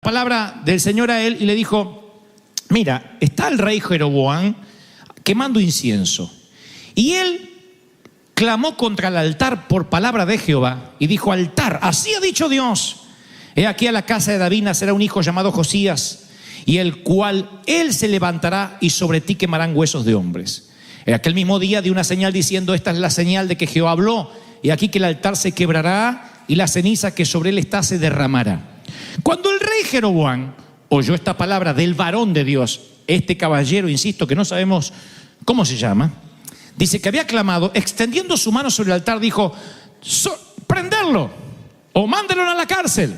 palabra del Señor a él y le dijo: mira, está el rey Jeroboam quemando incienso. Y él clamó contra el altar por palabra de Jehová y dijo: altar, así ha dicho Dios, he aquí a la casa de David nacerá un hijo llamado Josías, y el cual él se levantará y sobre ti quemarán huesos de hombres. En aquel mismo día dio una señal diciendo: esta es la señal de que Jehová habló, y aquí que el altar se quebrará y la ceniza que sobre él está se derramará. Cuando el rey Jeroboam oyó esta palabra del varón de Dios, este caballero, insisto, que no sabemos cómo se llama, dice que había clamado, extendiendo su mano sobre el altar, dijo: prenderlo o mándenlo a la cárcel.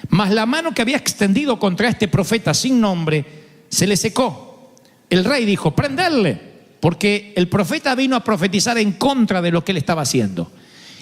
Mas la mano que había extendido contra este profeta sin nombre se le secó. El rey dijo: prenderle, porque el profeta vino a profetizar en contra de lo que él estaba haciendo.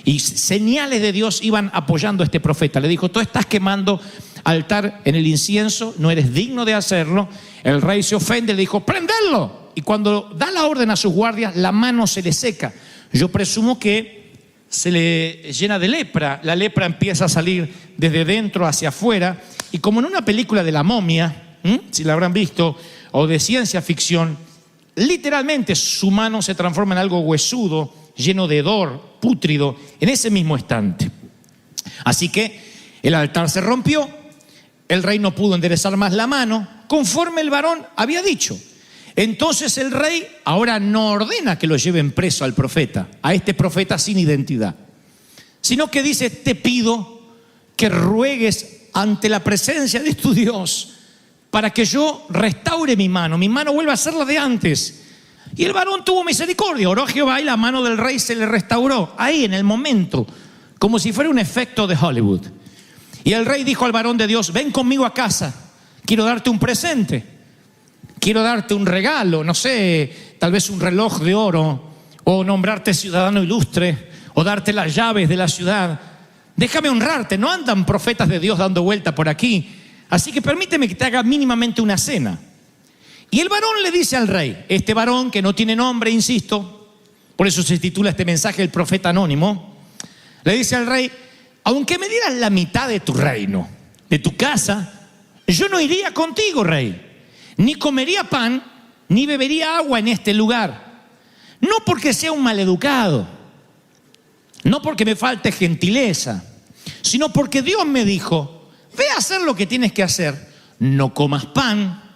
Y señales de Dios iban apoyando a este profeta. Le dijo: tú estás quemando altar en el incienso, no eres digno de hacerlo. El rey se ofende, le dijo: prenderlo. Y cuando da la orden a sus guardias, la mano se le seca. Yo presumo que se le llena de lepra. La lepra empieza a salir desde dentro hacia afuera. Y como en una película de la momia, si la habrán visto, o de ciencia ficción, literalmente su mano se transforma en algo huesudo, lleno de hedor, pútrido, en ese mismo instante. Así que el altar se rompió, el rey no pudo enderezar más la mano, conforme el varón había dicho. Entonces el rey ahora no ordena que lo lleven preso al profeta, a este profeta sin identidad, sino que dice: te pido que ruegues ante la presencia de tu Dios para que yo restaure mi mano vuelva a ser la de antes. Y el varón tuvo misericordia, oró a Jehová y la mano del rey se le restauró, ahí en el momento, como si fuera un efecto de Hollywood. Y el rey dijo al varón de Dios: ven conmigo a casa, quiero darte un presente, quiero darte un regalo, no sé, tal vez un reloj de oro, o nombrarte ciudadano ilustre, o darte las llaves de la ciudad. Déjame honrarte, no andan profetas de Dios dando vuelta por aquí, así que permíteme que te haga mínimamente una cena. Y el varón le dice al rey, este varón que no tiene nombre, insisto, por eso se titula este mensaje el profeta anónimo, le dice al rey: aunque me dieras la mitad de tu reino, de tu casa, yo no iría contigo, rey, ni comería pan, ni bebería agua en este lugar. No porque sea un maleducado, no porque me falte gentileza, sino porque Dios me dijo: ve a hacer lo que tienes que hacer, no comas pan,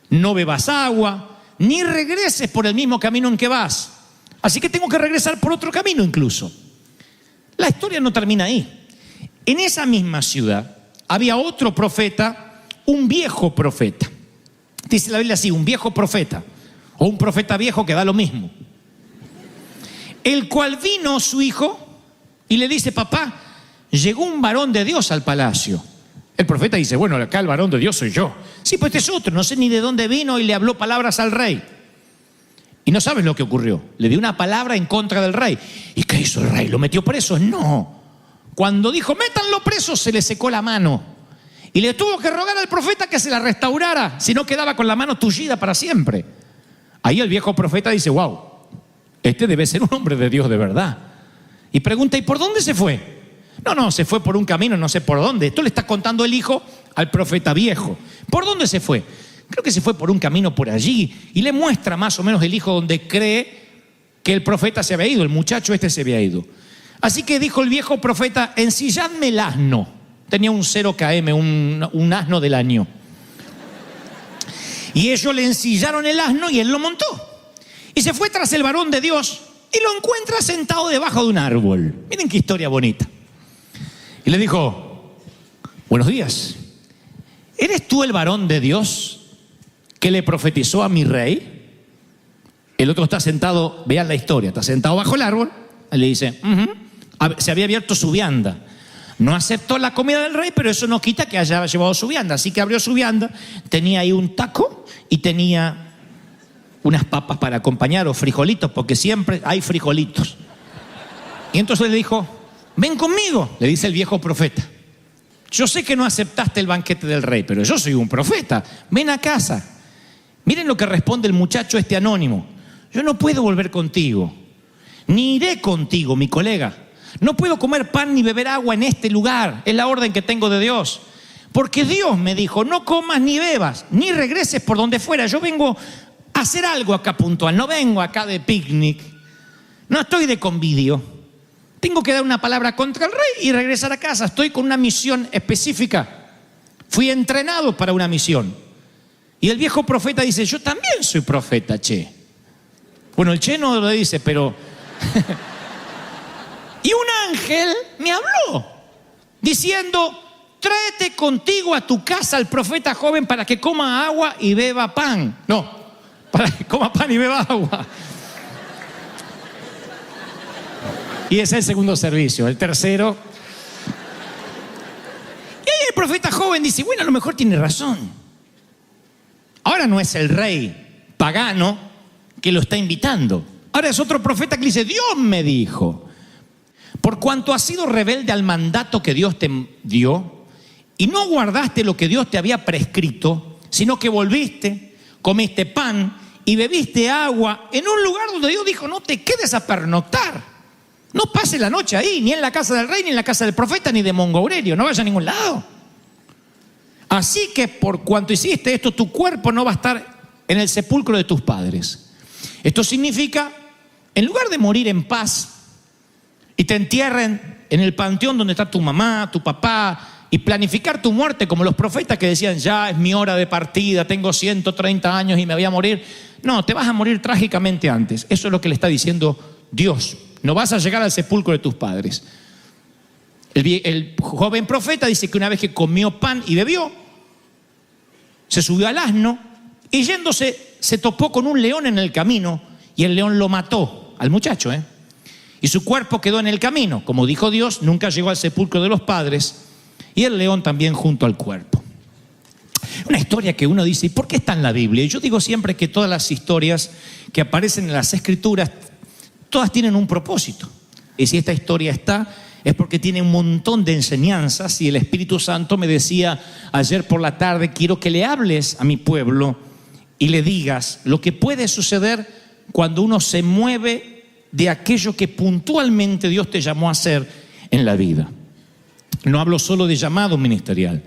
no bebas agua, ni regreses por el mismo camino en que vas. Así que tengo que regresar por otro camino incluso. La historia no termina ahí. En esa misma ciudad había otro profeta, un viejo profeta. Dice la Biblia así: un viejo profeta, o un profeta viejo, que da lo mismo. El cual vino su hijo y le dice: papá, llegó un varón de Dios al palacio. El profeta dice: bueno, acá el varón de Dios soy yo. Sí, pues este es otro, no sé ni de dónde vino, y le habló palabras al rey. Y no sabes lo que ocurrió. Le dio una palabra en contra del rey. ¿Y qué hizo el rey? ¿Lo metió preso? No. Cuando dijo: métanlo preso, se le secó la mano. Y le tuvo que rogar al profeta que se la restaurara, si no quedaba con la mano tullida para siempre. Ahí el viejo profeta dice: wow, este debe ser un hombre de Dios de verdad. Y pregunta: ¿y por dónde se fue? No, se fue por un camino, no sé por dónde. Esto le está contando el hijo al profeta viejo. ¿Por dónde se fue? Creo que se fue por un camino por allí. Y le muestra más o menos el hijo donde cree que el profeta se había ido, el muchacho este se había ido. Así que dijo el viejo profeta: ensilladme el asno. Tenía un 0 km, un asno del año. Y ellos le ensillaron el asno y él lo montó. Y se fue tras el varón de Dios y lo encuentra sentado debajo de un árbol. Miren qué historia bonita. Y le dijo: buenos días, ¿eres tú el varón de Dios que le profetizó a mi rey? El otro está sentado, vean la historia, está sentado bajo el árbol. Y le dice: se había abierto su vianda. No aceptó la comida del rey, pero eso no quita que haya llevado su vianda. Así que abrió su vianda, tenía ahí un taco y tenía unas papas para acompañar, o frijolitos, porque siempre hay frijolitos. Y entonces le dijo: ven conmigo, le dice el viejo profeta. Yo sé que no aceptaste el banquete del rey, pero yo soy un profeta, ven a casa. Miren lo que responde el muchacho este anónimo: yo no puedo volver contigo, ni iré contigo, mi colega. No puedo comer pan ni beber agua en este lugar, es la orden que tengo de Dios. Porque Dios me dijo, no comas ni bebas, ni regreses por donde fuera. Yo vengo a hacer algo acá puntual, no vengo acá de picnic, no estoy de convivio. Tengo que dar una palabra contra el rey y regresar a casa. Estoy con una misión específica. Fui entrenado para una misión. Y el viejo profeta dice, yo también soy profeta, che. Bueno, el che no lo dice, pero... Y un ángel me habló, diciendo, tráete contigo a tu casa al profeta joven para que coma agua y beba pan. No, para que coma pan y beba agua. Y ese es el segundo servicio. El tercero. Y ahí el profeta joven dice, bueno, a lo mejor tiene razón. Ahora no es el rey pagano que lo está invitando. Ahora es otro profeta que dice, Dios me dijo, por cuanto has sido rebelde al mandato que Dios te dio y no guardaste lo que Dios te había prescrito, sino que volviste, comiste pan y bebiste agua en un lugar donde Dios dijo, no te quedes a pernoctar. No pase la noche ahí, ni en la casa del rey, ni en la casa del profeta, ni de Mongo Aurelio. No vaya a ningún lado. Así que por cuanto hiciste esto, tu cuerpo no va a estar en el sepulcro de tus padres. Esto significa, en lugar de morir en paz y te entierren en el panteón donde está tu mamá, tu papá, y planificar tu muerte como los profetas que decían, ya es mi hora de partida, tengo 130 años y me voy a morir. No, te vas a morir trágicamente antes. Eso es lo que le está diciendo Dios. No vas a llegar al sepulcro de tus padres. El joven profeta dice que una vez que comió pan y bebió, se subió al asno y yéndose se topó con un león en el camino y el león lo mató al muchacho, y su cuerpo quedó en el camino. Como dijo Dios, nunca llegó al sepulcro de los padres y el león también junto al cuerpo. Una historia que uno dice, ¿y por qué está en la Biblia? Y yo digo siempre que todas las historias que aparecen en las Escrituras, todas tienen un propósito. Y si esta historia está, es porque tiene un montón de enseñanzas. Y el Espíritu Santo me decía ayer por la tarde, quiero que le hables a mi pueblo y le digas lo que puede suceder cuando uno se mueve de aquello que puntualmente Dios te llamó a hacer en la vida. No hablo solo de llamado ministerial,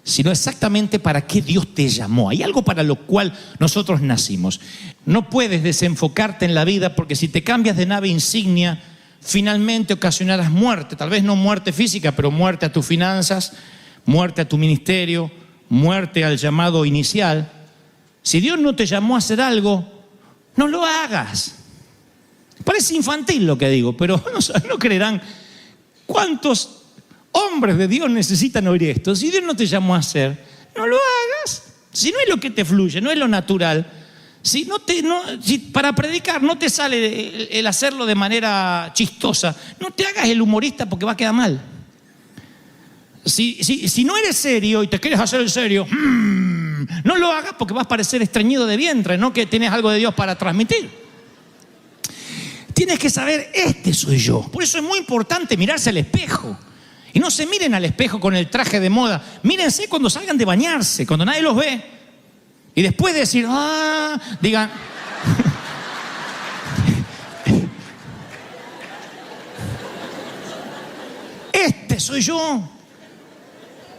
sino exactamente para qué Dios te llamó. Hay algo para lo cual nosotros nacimos. No puedes desenfocarte en la vida, porque si te cambias de nave insignia, finalmente ocasionarás muerte. Tal vez no muerte física, pero muerte a tus finanzas, muerte a tu ministerio, muerte al llamado inicial. Si Dios no te llamó a hacer algo, no lo hagas. Parece infantil lo que digo, pero no creerán cuántos hombres de Dios necesitan oír esto. Si Dios no te llamó a hacer, no lo hagas. Si no es lo que te fluye, no es lo natural. Si para predicar no te sale el hacerlo de manera chistosa, no te hagas el humorista porque va a quedar mal. Si no eres serio y te quieres hacer el serio, no lo hagas porque vas a parecer estreñido de vientre, no que tienes algo de Dios para transmitir. Tienes que saber, este soy yo. Por eso es muy importante mirarse al espejo. Y no se miren al espejo con el traje de moda. Mírense cuando salgan de bañarse, cuando nadie los ve. Y después de decir, digan, este soy yo.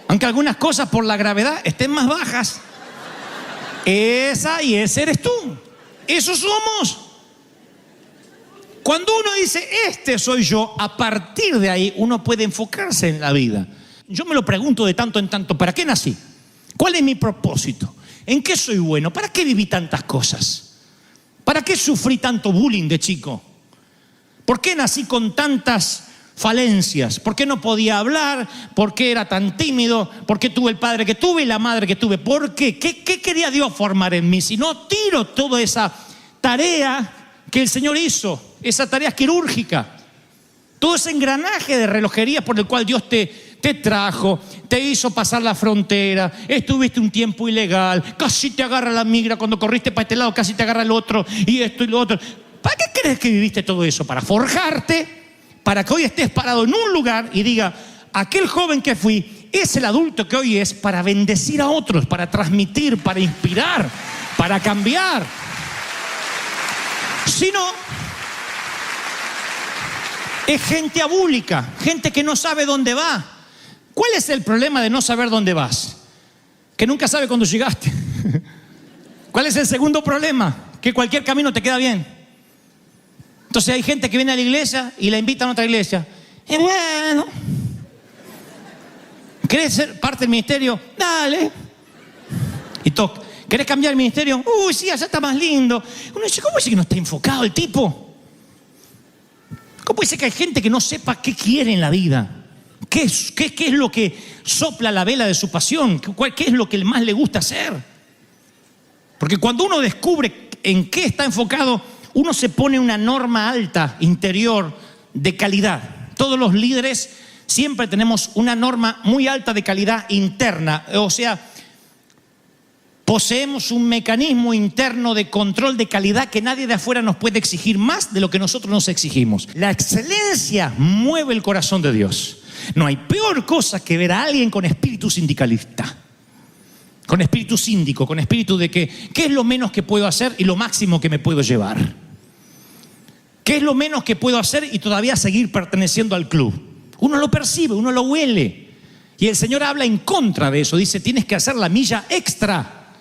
Aunque algunas cosas por la gravedad estén más bajas. Esa y ese eres tú. Eso somos. Cuando uno dice, este soy yo, a partir de ahí uno puede enfocarse en la vida. Yo me lo pregunto de tanto en tanto, ¿para qué nací? ¿Cuál es mi propósito? ¿En qué soy bueno? ¿Para qué viví tantas cosas? ¿Para qué sufrí tanto bullying de chico? ¿Por qué nací con tantas falencias? ¿Por qué no podía hablar? ¿Por qué era tan tímido? ¿Por qué tuve el padre que tuve y la madre que tuve? ¿Por qué? ¿Qué quería Dios formar en mí? Si no tiro toda esa tarea que el Señor hizo, esa tarea quirúrgica, todo ese engranaje de relojería por el cual Dios te trajo, te hizo pasar la frontera, estuviste un tiempo ilegal, casi te agarra la migra cuando corriste para este lado, casi te agarra el otro, y esto y lo otro. ¿Para qué crees que viviste todo eso? Para forjarte, para que hoy estés parado en un lugar y diga, aquel joven que fui es el adulto que hoy es, para bendecir a otros, para transmitir, para inspirar, para cambiar. Si no, es gente abúlica, gente que no sabe dónde va, ¿Cuál es el problema de no saber dónde vas? Que nunca sabe cuándo llegaste. ¿Cuál es el segundo problema? Que cualquier camino te queda bien. Entonces hay gente que viene a la iglesia y la invitan a otra iglesia. Y bueno, ¿querés ser parte del ministerio? Dale. Y toca. ¿Querés cambiar el ministerio? Uy, sí, allá está más lindo. Uno dice, ¿cómo dice que no está enfocado el tipo? ¿Cómo dice que hay gente que no sepa qué quiere en la vida? ¿Qué es lo que sopla la vela de su pasión? ¿Qué es lo que más le gusta hacer? Porque cuando uno descubre en qué está enfocado, uno se pone una norma alta interior de calidad. Todos los líderes siempre tenemos una norma muy alta de calidad interna. O sea, poseemos un mecanismo interno de control de calidad que nadie de afuera nos puede exigir más de lo que nosotros nos exigimos. La excelencia mueve el corazón de Dios. No hay peor cosa que ver a alguien con espíritu sindicalista, con espíritu síndico, con espíritu de que ¿qué es lo menos que puedo hacer y lo máximo que me puedo llevar? ¿Qué es lo menos que puedo hacer y todavía seguir perteneciendo al club? Uno lo percibe, uno lo huele. Y el Señor habla en contra de eso. Dice, tienes que hacer la milla extra,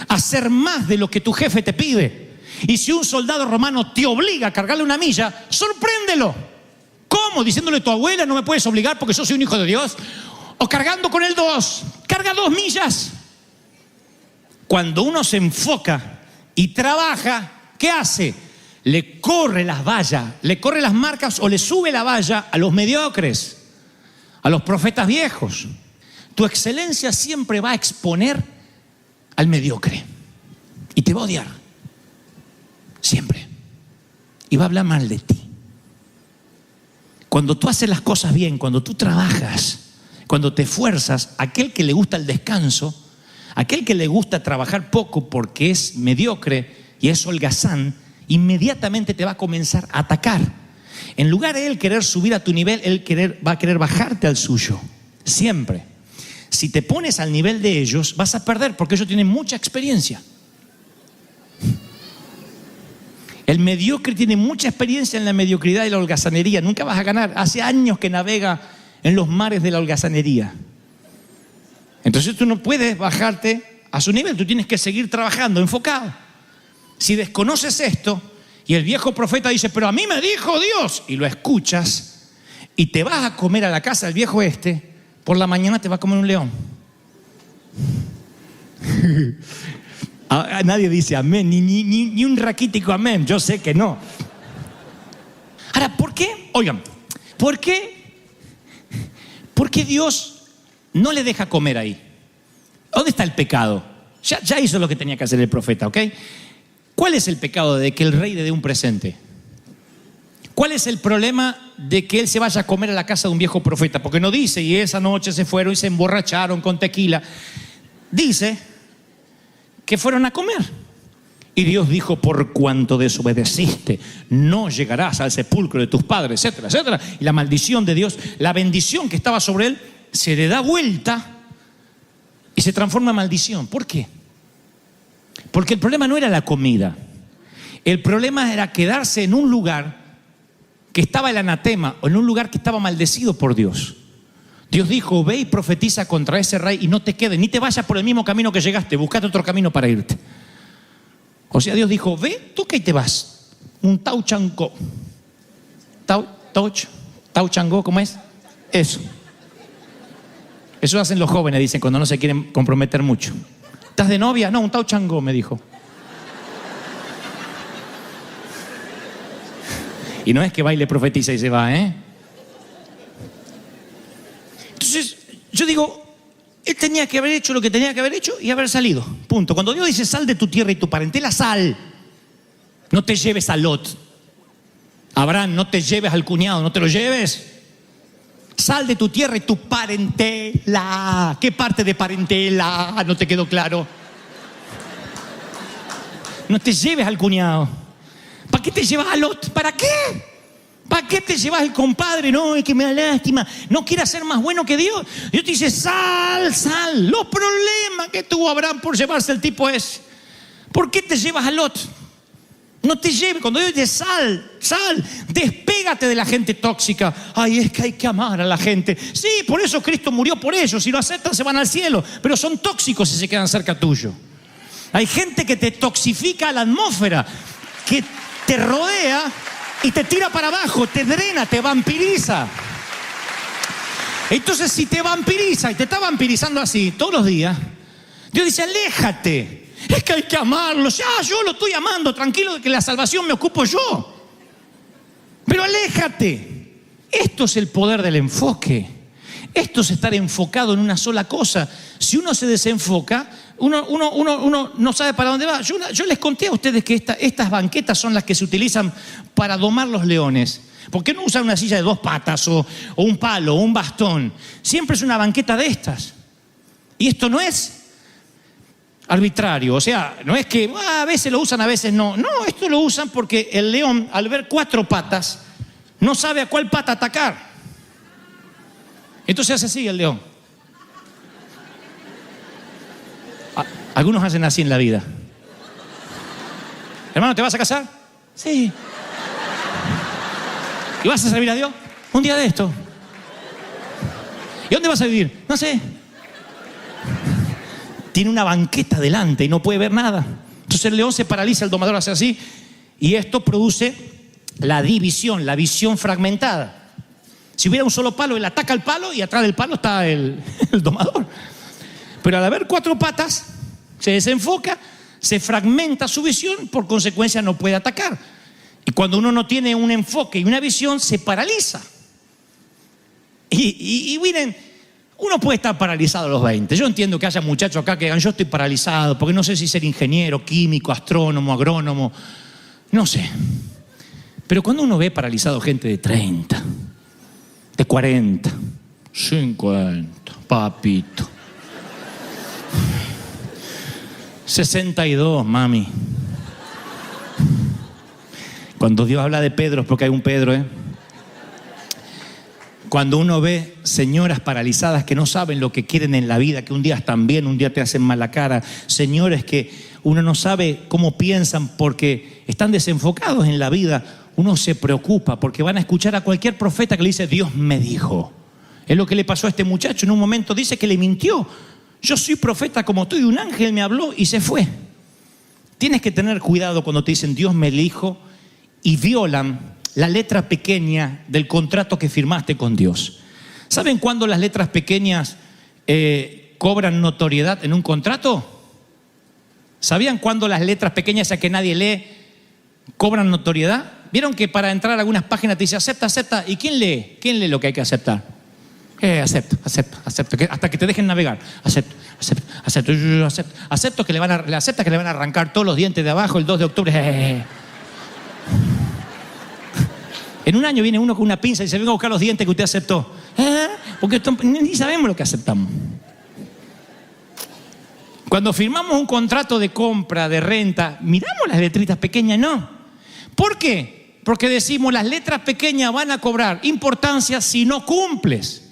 hacer más de lo que tu jefe te pide. Y si un soldado romano te obliga a cargarle una milla, sorpréndelo. ¿Cómo? Diciéndole a tu abuela, no me puedes obligar porque yo soy un hijo de Dios. O cargando con él 2. Carga 2 millas. Cuando uno se enfoca y trabaja, ¿qué hace? Le corre las vallas, le corre las marcas o le sube la valla a los mediocres, a los profetas viejos. Tu excelencia siempre va a exponer al mediocre y te va a odiar. Siempre. Y va a hablar mal de ti. Cuando tú haces las cosas bien, cuando tú trabajas, cuando te esfuerzas, aquel que le gusta el descanso, aquel que le gusta trabajar poco porque es mediocre y es holgazán, inmediatamente te va a comenzar a atacar. En lugar de él querer subir a tu nivel, va a querer bajarte al suyo. Siempre. Si te pones al nivel de ellos, vas a perder porque ellos tienen mucha experiencia. El mediocre tiene mucha experiencia en la mediocridad y la holgazanería. Nunca vas a ganar. Hace años que navega en los mares de la holgazanería. Entonces tú no puedes bajarte a su nivel. Tú tienes que seguir trabajando, enfocado. Si desconoces esto y el viejo profeta dice, pero a mí me dijo Dios, y lo escuchas y te vas a comer a la casa del viejo por la mañana te va a comer un león. Nadie dice amén, ni un raquítico amén. Yo sé que no. Ahora, ¿por qué? Oigan, ¿por qué Dios no le deja comer ahí? ¿Dónde está el pecado? Ya hizo lo que tenía que hacer el profeta, ¿ok? ¿Cuál es el pecado de que el rey le dé un presente? ¿Cuál es el problema de que él se vaya a comer a la casa de un viejo profeta? Porque no dice, y esa noche se fueron y se emborracharon con tequila. Dice que fueron a comer. Y Dios dijo, por cuanto desobedeciste, no llegarás al sepulcro de tus padres, etcétera, etcétera. Y la maldición de Dios, la bendición que estaba sobre él, se le da vuelta y se transforma en maldición. ¿Por qué? Porque el problema no era la comida. El problema era quedarse en un lugar que estaba el anatema, o en un lugar que estaba maldecido por Dios. Dios dijo, ve y profetiza contra ese rey y no te quedes, ni te vayas por el mismo camino que llegaste, buscate otro camino para irte. O sea, Dios dijo, ve, tú que te vas. Un tauchangó. Tauchangó, ¿cómo es? Eso. Eso hacen los jóvenes, dicen, cuando no se quieren comprometer mucho. ¿Estás de novia? No, un tauchangó, me dijo. Y no es que baile, profetiza y se va, ¿eh? Entonces, yo digo, él tenía que haber hecho lo que tenía que haber hecho y haber salido. Punto. Cuando Dios dice, sal de tu tierra y tu parentela, sal. No te lleves a Lot. Abraham, no te lleves al cuñado, no te lo lleves. Sal de tu tierra y tu parentela. ¿Qué parte de parentela? No te quedó claro. No te lleves al cuñado. ¿Para qué te llevas a Lot? ¿Para qué? ¿Para qué te llevas al compadre? No, es que me da lástima. No quieras ser más bueno que Dios. Dios te dice, sal, sal. Los problemas que tuvo Abraham por llevarse al tipo ese. ¿Por qué te llevas a Lot? No te lleve, cuando Dios dice sal, despégate de la gente tóxica. Ay, es que hay que amar a la gente. Sí, por eso Cristo murió por ellos. Si lo aceptan se van al cielo, pero son tóxicos si se quedan cerca tuyo. Hay gente que te toxifica la atmósfera, que te rodea y te tira para abajo, te drena, te vampiriza. Entonces, si te vampiriza y te está vampirizando así todos los días, Dios dice, aléjate. Es que hay que amarlo. Ya, yo lo estoy amando. Tranquilo de que la salvación me ocupo yo. Pero aléjate. Esto es el poder del enfoque. Esto es estar enfocado en una sola cosa. Si uno se desenfoca, uno no sabe para dónde va. Yo les conté a ustedes que estas banquetas son las que se utilizan para domar los leones. ¿Por qué no usan una silla de 2 patas o un palo o un bastón? Siempre es una banqueta de estas. Y esto no es arbitrario, o sea, no es que a veces lo usan, a veces no. No, esto lo usan porque el león, al ver 4 patas, no sabe a cuál pata atacar. Entonces hace así el león. Algunos hacen así en la vida. Hermano, ¿te vas a casar? Sí. ¿Y vas a servir a Dios? Un día de esto. ¿Y dónde vas a vivir? No sé. Tiene una banqueta delante y no puede ver nada. Entonces el león se paraliza, el domador hace así, y esto produce la división, la visión fragmentada. Si hubiera un solo palo, él ataca el palo y atrás del palo está el domador. Pero al haber 4 patas, se desenfoca, se fragmenta su visión, por consecuencia no puede atacar. Y cuando uno no tiene un enfoque y una visión, se paraliza. Y miren, uno puede estar paralizado a los 20. Yo entiendo que haya muchachos acá que digan, yo estoy paralizado, porque no sé si ser ingeniero, químico, astrónomo, agrónomo, no sé. Pero cuando uno ve paralizado gente de 30, de 40, 50, papito, 62, mami. Cuando Dios habla de Pedro, es porque hay un Pedro, Cuando uno ve señoras paralizadas que no saben lo que quieren en la vida, que un día están bien, un día te hacen mala cara, señores que uno no sabe cómo piensan porque están desenfocados en la vida, uno se preocupa porque van a escuchar a cualquier profeta que le dice, Dios me dijo. Es lo que le pasó a este muchacho. En un momento dice que le mintió. Yo soy profeta como tú y un ángel me habló y se fue. Tienes que tener cuidado cuando te dicen Dios me dijo y violan la letra pequeña del contrato que firmaste con Dios. ¿Saben cuándo las letras pequeñas cobran notoriedad en un contrato? ¿Sabían cuándo las letras pequeñas, esas que nadie lee, cobran notoriedad? ¿Vieron que para entrar a algunas páginas te dice acepta, acepta? ¿Y quién lee? ¿Quién lee lo que hay que aceptar? Acepto, hasta que te dejen navegar. Acepto que le van a arrancar todos los dientes de abajo el 2 de octubre. En un año viene uno con una pinza y dice, venga a buscar los dientes que usted aceptó. Porque ni sabemos lo que aceptamos. Cuando firmamos un contrato de compra, de renta, miramos las letritas pequeñas, no. ¿Por qué? Porque decimos, las letras pequeñas van a cobrar importancia si no cumples.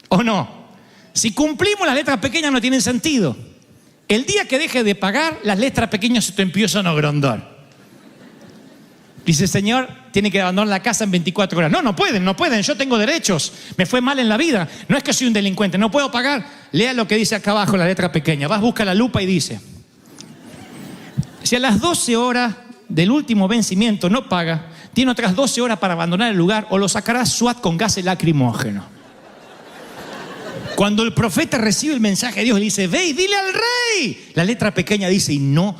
¿O no? Si cumplimos, las letras pequeñas no tienen sentido. El día que dejes de pagar, las letras pequeñas se te empiezan a agrandar. Dice, Señor, tiene que abandonar la casa en 24 horas. No pueden. Yo tengo derechos. Me fue mal en la vida. No es que soy un delincuente. No puedo pagar. Lea lo que dice acá abajo, la letra pequeña. Vas, busca la lupa y dice, si a las 12 horas del último vencimiento no paga, tiene otras 12 horas para abandonar el lugar o lo sacará SWAT con gases lacrimógenos. Cuando el profeta recibe el mensaje de Dios, le dice, ve y dile al rey. La letra pequeña dice, y no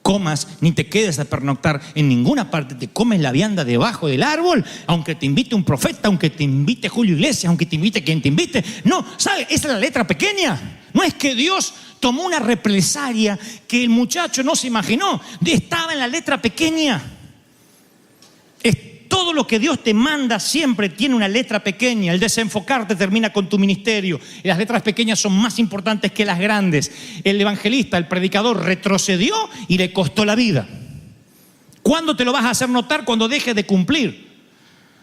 comas ni te quedes a pernoctar en ninguna parte, te comes la vianda debajo del árbol, aunque te invite un profeta, aunque te invite Julio Iglesias, aunque te invite quien te invite. No, ¿sabes? Esa es la letra pequeña. No es que Dios tomó una represalia que el muchacho no se imaginó. Estaba en la letra pequeña. Todo lo que Dios te manda siempre tiene una letra pequeña. El desenfocarte termina con tu ministerio. Y las letras pequeñas son más importantes que las grandes. El evangelista, el predicador, retrocedió y le costó la vida. ¿Cuándo te lo vas a hacer notar? Cuando dejes de cumplir.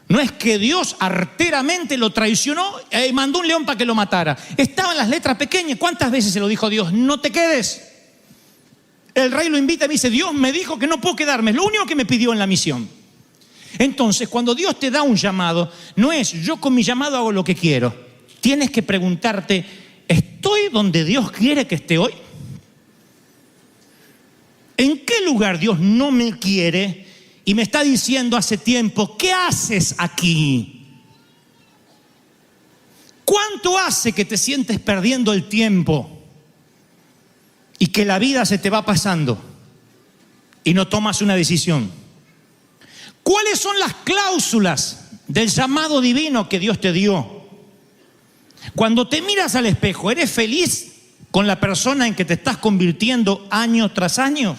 No es que Dios arteramente lo traicionó y mandó un león para que lo matara. Estaban las letras pequeñas. ¿Cuántas veces se lo dijo Dios? No te quedes. El rey lo invita y me dice, Dios me dijo que no puedo quedarme, es lo único que me pidió en la misión. Entonces, cuando Dios te da un llamado, no es yo con mi llamado hago lo que quiero. Tienes que preguntarte, ¿estoy donde Dios quiere que esté hoy? ¿En qué lugar Dios no me quiere y me está diciendo hace tiempo, ¿qué haces aquí? ¿Cuánto hace que te sientes perdiendo el tiempo y que la vida se te va pasando y no tomas una decisión? ¿Cuáles son las cláusulas del llamado divino que Dios te dio? Cuando te miras al espejo, ¿eres feliz con la persona en que te estás convirtiendo año tras año?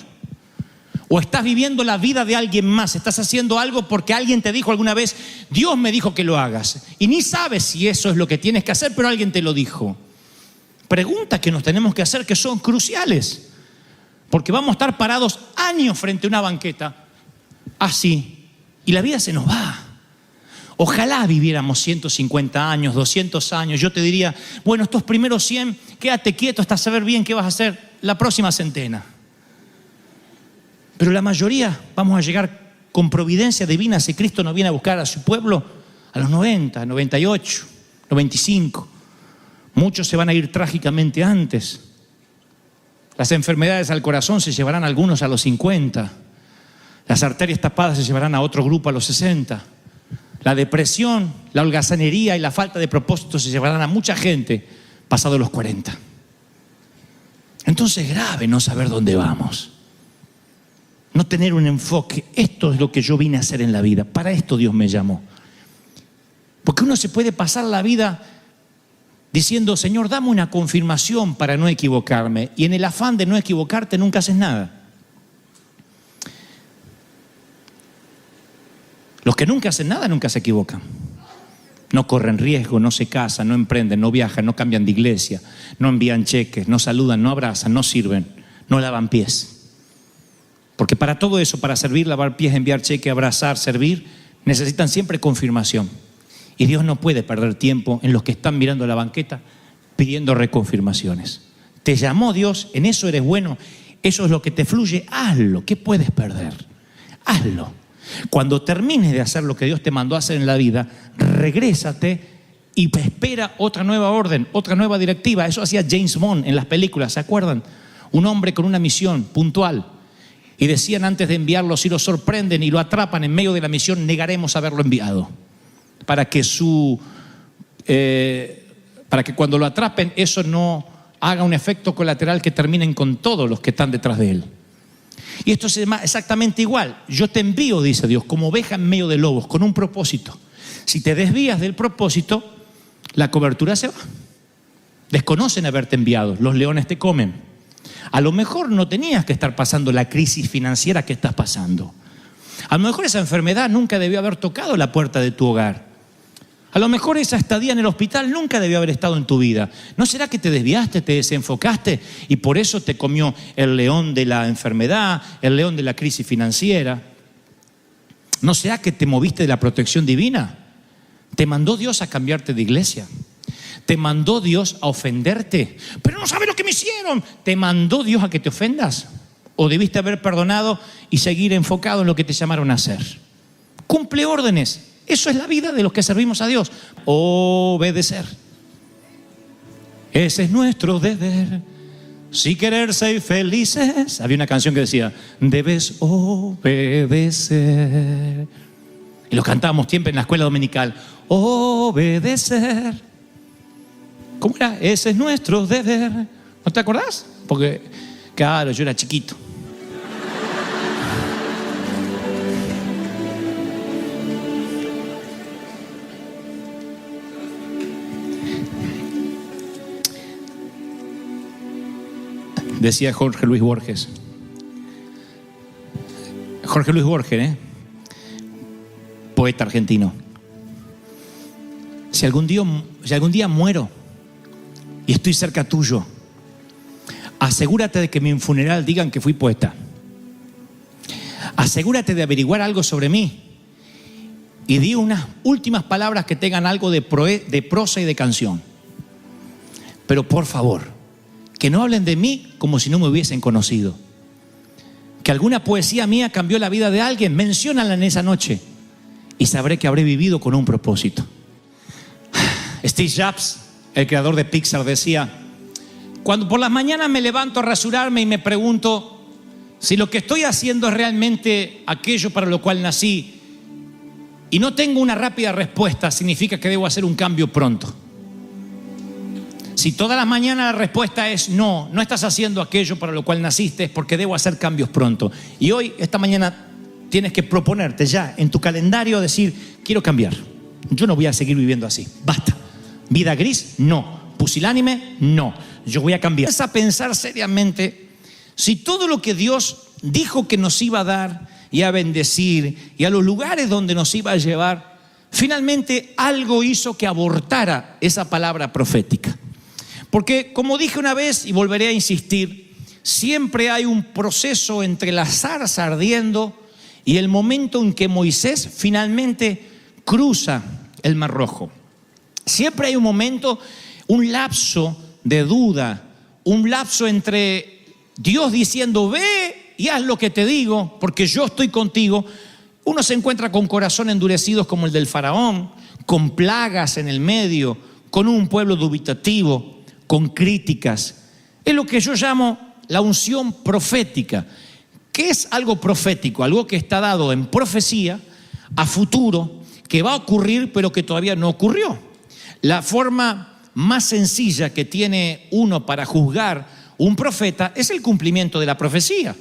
¿O estás viviendo la vida de alguien más? ¿Estás haciendo algo porque alguien te dijo alguna vez, Dios me dijo que lo hagas? Y ni sabes si eso es lo que tienes que hacer, pero alguien te lo dijo. Preguntas que nos tenemos que hacer que son cruciales. Porque vamos a estar parados años frente a una banqueta, así, y la vida se nos va. Ojalá viviéramos 150 años, 200 años. Yo te diría, bueno, estos primeros 100, quédate quieto hasta saber bien qué vas a hacer la próxima centena. Pero la mayoría vamos a llegar con providencia divina, si Cristo nos viene a buscar a su pueblo, a los 90, 98, 95. Muchos se van a ir trágicamente antes. Las enfermedades al corazón se llevarán a algunos a los 50. Las arterias tapadas se llevarán a otro grupo a los 60. La depresión, la holgazanería y la falta de propósito se llevarán a mucha gente pasados los 40. Entonces es grave no saber dónde vamos. No tener un enfoque. Esto es lo que yo vine a hacer en la vida. Para esto Dios me llamó. Porque uno se puede pasar la vida diciendo, Señor, dame una confirmación para no equivocarme. Y en el afán de no equivocarte nunca haces nada. Los que nunca hacen nada nunca se equivocan. No corren riesgo, no se casan, no emprenden, no viajan, no cambian de iglesia, no envían cheques, no saludan, no abrazan, no sirven, no lavan pies. Porque para todo eso, para servir, lavar pies, enviar cheque, abrazar, servir, necesitan siempre confirmación. Y Dios no puede perder tiempo en los que están mirando la banqueta pidiendo reconfirmaciones. Te llamó Dios, en eso eres bueno, eso es lo que te fluye, hazlo. ¿Qué puedes perder? Hazlo. Cuando termines de hacer lo que Dios te mandó a hacer en la vida, regrésate y espera otra nueva orden, otra nueva directiva. Eso hacía James Bond en las películas, ¿se acuerdan? Un hombre con una misión puntual. Y decían antes de enviarlo, si lo sorprenden y lo atrapan en medio de la misión, negaremos haberlo enviado. Para que cuando lo atrapen, eso no haga un efecto colateral que terminen con todos los que están detrás de él. Y esto es exactamente igual. Yo te envío, dice Dios, como oveja en medio de lobos, con un propósito. Si te desvías del propósito, la cobertura se va. Desconocen haberte enviado, los leones te comen. A lo mejor no tenías que estar pasando la crisis financiera que estás pasando. A lo mejor esa enfermedad nunca debió haber tocado la puerta de tu hogar. A lo mejor esa estadía en el hospital nunca debió haber estado en tu vida. ¿No será que te desviaste, te desenfocaste y por eso te comió el león de la enfermedad, el león de la crisis financiera? ¿No será que te moviste de la protección divina? Te mandó Dios a cambiarte de iglesia. Te mandó Dios a ofenderte. Pero no sabes lo que me hicieron. ¿Te mandó Dios a que te ofendas? ¿O debiste haber perdonado y seguir enfocado en lo que te llamaron a hacer? Cumple órdenes. Eso es la vida de los que servimos a Dios. Obedecer. Ese es nuestro deber. Si querer ser felices. Había una canción que decía, debes obedecer. Y lo cantábamos siempre en la escuela dominical. Obedecer. ¿Cómo era? Ese es nuestro deber. ¿No te acordás? Porque, claro, yo era chiquito. Decía Jorge Luis Borges. Jorge Luis Borges, poeta argentino. Si algún día muero y estoy cerca tuyo, asegúrate de que en mi funeral digan que fui poeta. Asegúrate de averiguar algo sobre mí y di unas últimas palabras que tengan algo de prosa y de canción. Pero por favor, que no hablen de mí como si no me hubiesen conocido. que alguna poesía mía cambió la vida de alguien, menciónala en esa noche y sabré que habré vivido con un propósito. Steve Jobs, el creador de Pixar, decía: cuando por las mañanas me levanto a rasurarme y me pregunto si lo que estoy haciendo es realmente aquello para lo cual nací y no tengo una rápida respuesta, significa que debo hacer un cambio pronto. Si todas las mañanas la respuesta es no, no estás haciendo aquello para lo cual naciste, es porque debo hacer cambios pronto. Y hoy, esta mañana, tienes que proponerte ya en tu calendario decir: quiero cambiar, yo no voy a seguir viviendo así, basta. Vida gris, no. Pusilánime, no. Yo voy a cambiar. Empieza a pensar seriamente si todo lo que Dios dijo que nos iba a dar y a bendecir y a los lugares donde nos iba a llevar, finalmente algo hizo que abortara esa palabra profética. Porque, como dije una vez y volveré a insistir, siempre hay un proceso entre la zarza ardiendo y el momento en que Moisés finalmente cruza el Mar Rojo. Siempre hay un momento, un lapso de duda, un lapso entre Dios diciendo: ve y haz lo que te digo, porque yo estoy contigo. Uno se encuentra con corazones endurecidos como el del faraón, con plagas en el medio, con un pueblo dubitativo, con críticas. Es lo que yo llamo la unción profética. ¿Qué es algo profético? Algo que está dado en profecía a futuro, que va a ocurrir pero que todavía no ocurrió. La forma más sencilla que tiene uno para juzgar un profeta es el cumplimiento de la profecía.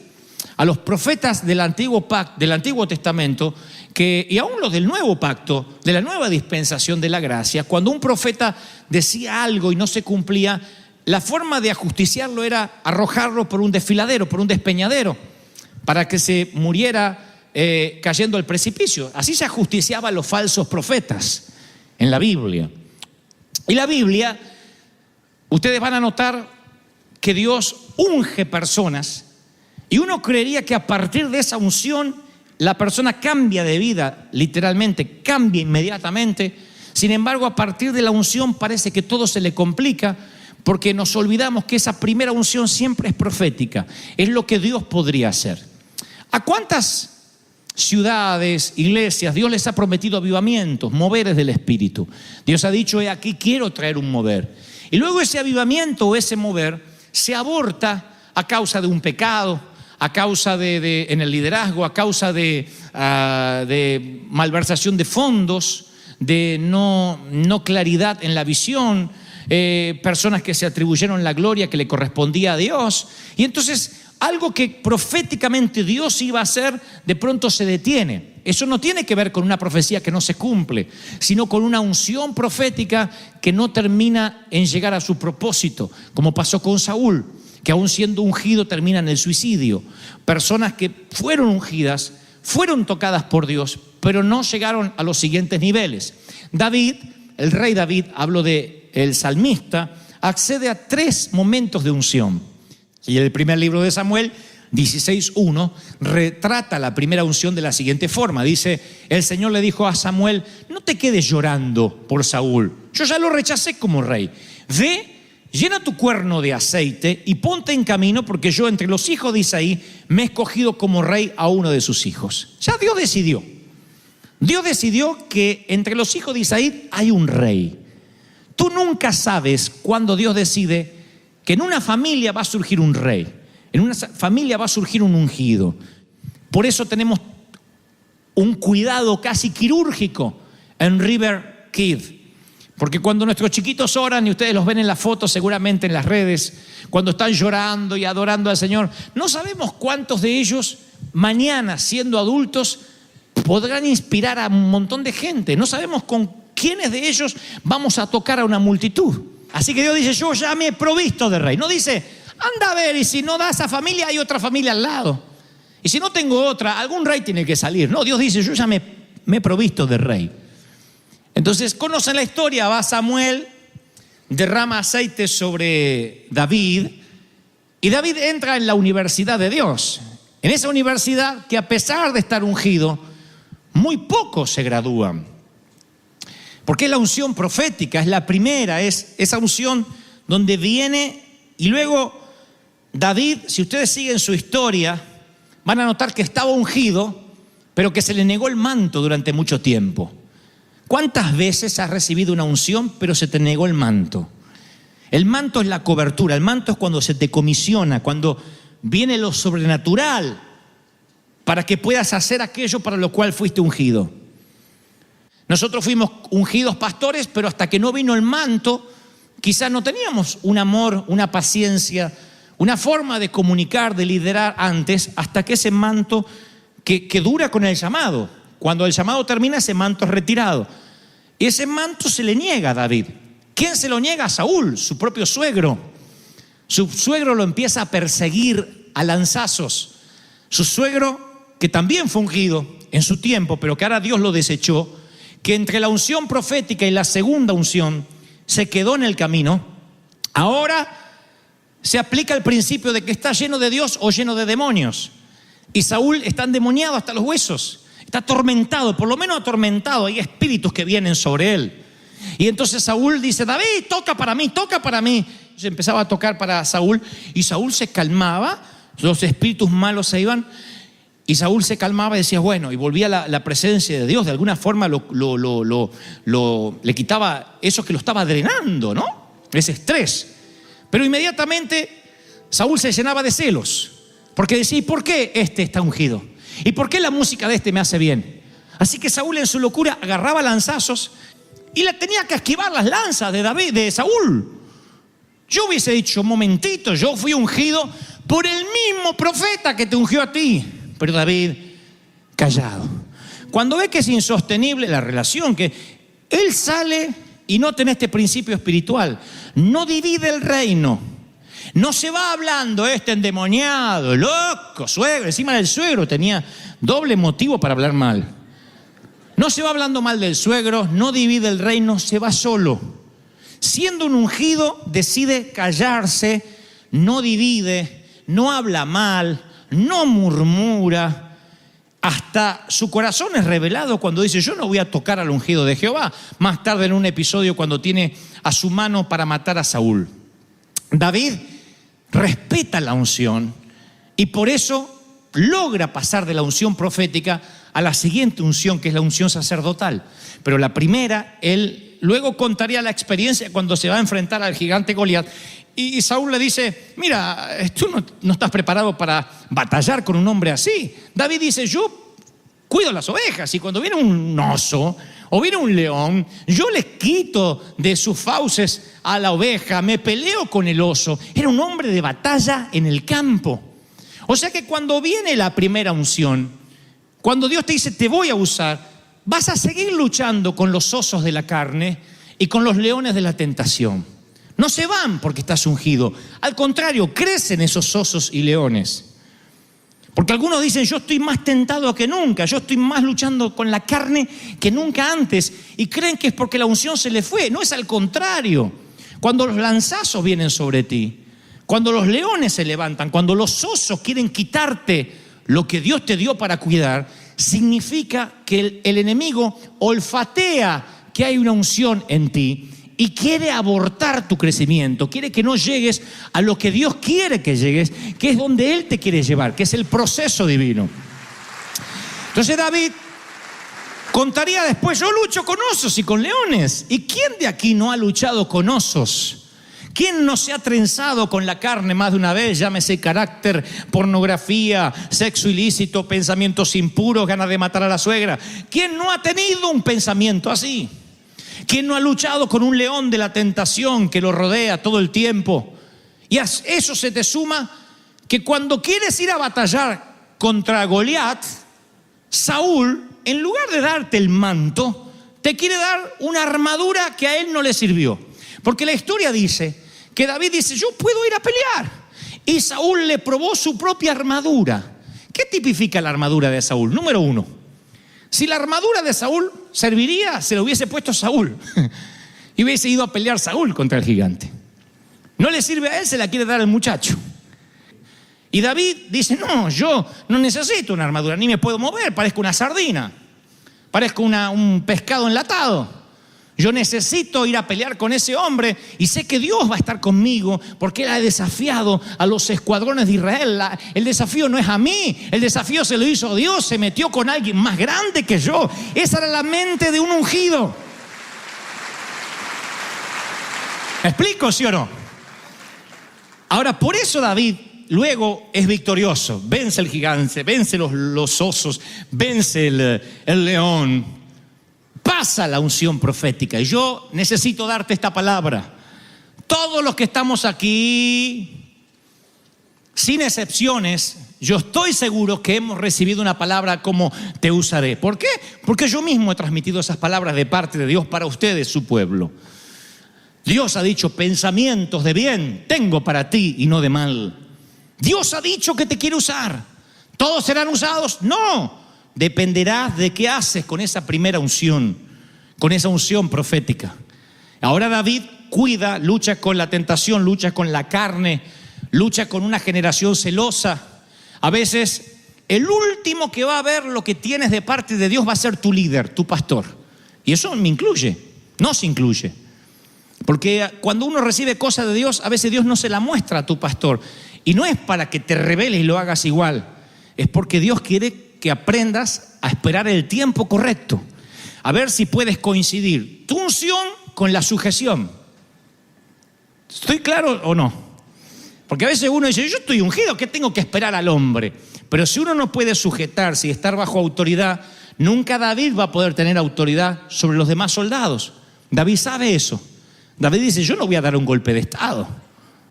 A los profetas del Antiguo Testamento, y aún los del Nuevo Pacto, de la nueva dispensación de la gracia, cuando un profeta decía algo y no se cumplía, la forma de ajusticiarlo era arrojarlo por un desfiladero, por un despeñadero, para que se muriera cayendo al precipicio. Así se ajusticiaban a los falsos profetas en la Biblia. Y la Biblia, ustedes van a notar que Dios unge personas y uno creería que a partir de esa unción la persona cambia de vida, literalmente cambia inmediatamente. Sin embargo, a partir de la unción parece que todo se le complica, porque nos olvidamos que esa primera unción siempre es profética, es lo que Dios podría hacer. ¿A cuántas ciudades, iglesias, Dios les ha prometido avivamientos, moveres del Espíritu? Dios ha dicho: he aquí, quiero traer un mover. Y luego ese avivamiento o ese mover se aborta a causa de un pecado, a causa en el liderazgo, a causa de malversación de fondos, de no claridad en la visión, personas que se atribuyeron la gloria que le correspondía a Dios. Y entonces algo que proféticamente Dios iba a hacer, de pronto se detiene. Eso no tiene que ver con una profecía que no se cumple, sino con una unción profética que no termina en llegar a su propósito, como pasó con Saúl, que aún siendo ungido termina en el suicidio. Personas que fueron ungidas, fueron tocadas por Dios, pero no llegaron a los siguientes niveles. David, el rey David, hablo de el salmista, accede a 3 momentos de unción. Y el primer libro de Samuel, 16:1, retrata la primera unción de la siguiente forma. Dice: el Señor le dijo a Samuel: no te quedes llorando por Saúl, yo ya lo rechacé como rey. Ve, llena tu cuerno de aceite y ponte en camino, porque yo entre los hijos de Isaí me he escogido como rey a uno de sus hijos. Ya Dios decidió. Dios decidió que entre los hijos de Isaí hay un rey. Tú nunca sabes cuándo Dios decide que en una familia va a surgir un rey, en una familia va a surgir un ungido. Por eso tenemos un cuidado casi quirúrgico en River Kid, porque cuando nuestros chiquitos oran, y ustedes los ven en las fotos seguramente en las redes, cuando están llorando y adorando al Señor, no sabemos cuántos de ellos mañana, siendo adultos, podrán inspirar a un montón de gente. No sabemos con quiénes de ellos vamos a tocar a una multitud. Así que Dios dice: yo ya me he provisto de rey. No dice: anda a ver, y si no da esa familia, hay otra familia al lado. Y si no tengo otra, algún rey tiene que salir. No, Dios dice: yo ya me he provisto de rey. Entonces, conocen la historia. Va Samuel, derrama aceite sobre David, y David entra en la universidad de Dios. En esa universidad que, a pesar de estar ungido, muy pocos se gradúan. Porque es la unción profética, es la primera, es esa unción donde viene. Y luego David, si ustedes siguen su historia, van a notar que estaba ungido, pero que se le negó el manto durante mucho tiempo. ¿Cuántas veces has recibido una unción, pero se te negó el manto? El manto es la cobertura, el manto es cuando se te comisiona, cuando viene lo sobrenatural para que puedas hacer aquello para lo cual fuiste ungido. Nosotros fuimos ungidos pastores, pero hasta que no vino el manto, quizás no teníamos un amor, una paciencia, una forma de comunicar, de liderar antes, hasta que ese manto que dura con el llamado. Cuando el llamado termina, ese manto es retirado. Y ese manto se le niega a David. ¿Quién se lo niega? A Saúl, su propio suegro. Su suegro lo empieza a perseguir a lanzazos. Su suegro, que también fue ungido en su tiempo, pero que ahora Dios lo desechó, que entre la unción profética y la segunda unción se quedó en el camino. Ahora se aplica el principio de que está lleno de Dios o lleno de demonios. Y Saúl está endemoniado hasta los huesos. Está atormentado, por lo menos atormentado. Hay espíritus que vienen sobre él. Y entonces Saúl dice: David, toca para mí, toca para mí. Se empezaba a tocar para Saúl y Saúl se calmaba, los espíritus malos se iban y Saúl se calmaba y decía bueno, y volvía la presencia de Dios. De alguna forma le quitaba eso que lo estaba drenando, ¿no? Ese estrés. Pero inmediatamente Saúl se llenaba de celos, porque decía: ¿y por qué este está ungido? ¿Y por qué la música de este me hace bien? Así que Saúl en su locura agarraba lanzazos y le tenía que esquivar las lanzas de Saúl. Yo hubiese dicho: momentito, yo fui ungido por el mismo profeta que te ungió a ti. Pero David, callado. Cuando ve que es insostenible la relación, que él sale y no tiene este principio espiritual, no divide el reino. No se va hablando endemoniado, loco, suegro. Encima del suegro tenía doble motivo para hablar mal. No se va hablando mal del suegro, no divide el reino, se va solo. Siendo un ungido, decide callarse, no divide, no habla mal, no murmura. Hasta su corazón es revelado cuando dice: yo no voy a tocar al ungido de Jehová. Más tarde en un episodio cuando tiene a su mano para matar a Saúl. David respeta la unción y por eso logra pasar de la unción profética a la siguiente unción, que es la unción sacerdotal. Pero la primera, él luego contaría la experiencia cuando se va a enfrentar al gigante Goliat. Y Saúl le dice: mira, tú no estás preparado para batallar con un hombre así. David dice: yo cuido las ovejas y cuando viene un oso o viene un león, yo les quito de sus fauces a la oveja, me peleo con el oso. Era un hombre de batalla en el campo. O sea que cuando viene la primera unción, cuando Dios te dice: te voy a usar, vas a seguir luchando con los osos de la carne y con los leones de la tentación. No se van porque estás ungido. Al contrario, crecen esos osos y leones. Porque algunos dicen: yo estoy más tentado que nunca, yo estoy más luchando con la carne que nunca antes. Y creen que es porque la unción se les fue. No, es al contrario. Cuando los lanzazos vienen sobre ti, cuando los leones se levantan, cuando los osos quieren quitarte lo que Dios te dio para cuidar, significa que el enemigo olfatea que hay una unción en ti y quiere abortar tu crecimiento, quiere que no llegues a lo que Dios quiere que llegues, que es donde Él te quiere llevar, que es el proceso divino. Entonces David contaría después: yo lucho con osos y con leones. ¿Y quién de aquí no ha luchado con osos? ¿Quién no se ha trenzado con la carne más de una vez? Llámese carácter, pornografía, sexo ilícito, pensamientos impuros, ganas de matar a la suegra. ¿Quién no ha tenido un pensamiento así? ¿Quién no ha luchado con un león de la tentación que lo rodea todo el tiempo? Y a eso se te suma que cuando quieres ir a batallar contra Goliat, Saúl, en lugar de darte el manto, te quiere dar una armadura que a él no le sirvió. Porque la historia dice que David dice: yo puedo ir a pelear. Y Saúl le probó su propia armadura. ¿Qué tipifica la armadura de Saúl? Número uno, si la armadura de Saúl serviría, se lo hubiese puesto Saúl y hubiese ido a pelear Saúl contra el gigante. No le sirve a él, se la quiere dar al muchacho. Y David dice: no, yo no necesito una armadura, ni me puedo mover, parezco una sardina, parezco un pescado enlatado. Yo necesito ir a pelear con ese hombre y sé que Dios va a estar conmigo porque Él ha desafiado a los escuadrones de Israel. El desafío no es a mí, el desafío se lo hizo Dios, se metió con alguien más grande que yo. Esa era la mente de un ungido. ¿Me explico, sí o no? Ahora, por eso David luego es victorioso. Vence el gigante, vence los osos, vence el león. Pasa la unción profética. Y yo necesito darte esta palabra. Todos los que estamos aquí, sin excepciones, yo estoy seguro que hemos recibido una palabra como te usaré. ¿Por qué? Porque yo mismo he transmitido esas palabras de parte de Dios para ustedes, su pueblo. Dios ha dicho: pensamientos de bien tengo para ti y no de mal. Dios ha dicho que te quiere usar. ¿Todos serán usados? No. Dependerás de qué haces con esa primera unción, con esa unción profética. Ahora David cuida, lucha con la tentación, lucha con la carne, lucha con una generación celosa. A veces el último que va a ver lo que tienes de parte de Dios va a ser tu líder, tu pastor. Y eso me incluye, nos incluye. Porque cuando uno recibe cosas de Dios, a veces Dios no se la muestra a tu pastor. Y no es para que te rebeles y lo hagas igual. Es porque Dios quiere que aprendas a esperar el tiempo correcto. A ver si puedes coincidir tu unción con la sujeción. ¿Estoy claro o no? Porque a veces uno dice: yo estoy ungido, ¿qué tengo que esperar al hombre? Pero si uno no puede sujetarse y estar bajo autoridad, nunca David va a poder tener autoridad sobre los demás soldados. David sabe eso. David dice: yo no voy a dar un golpe de estado.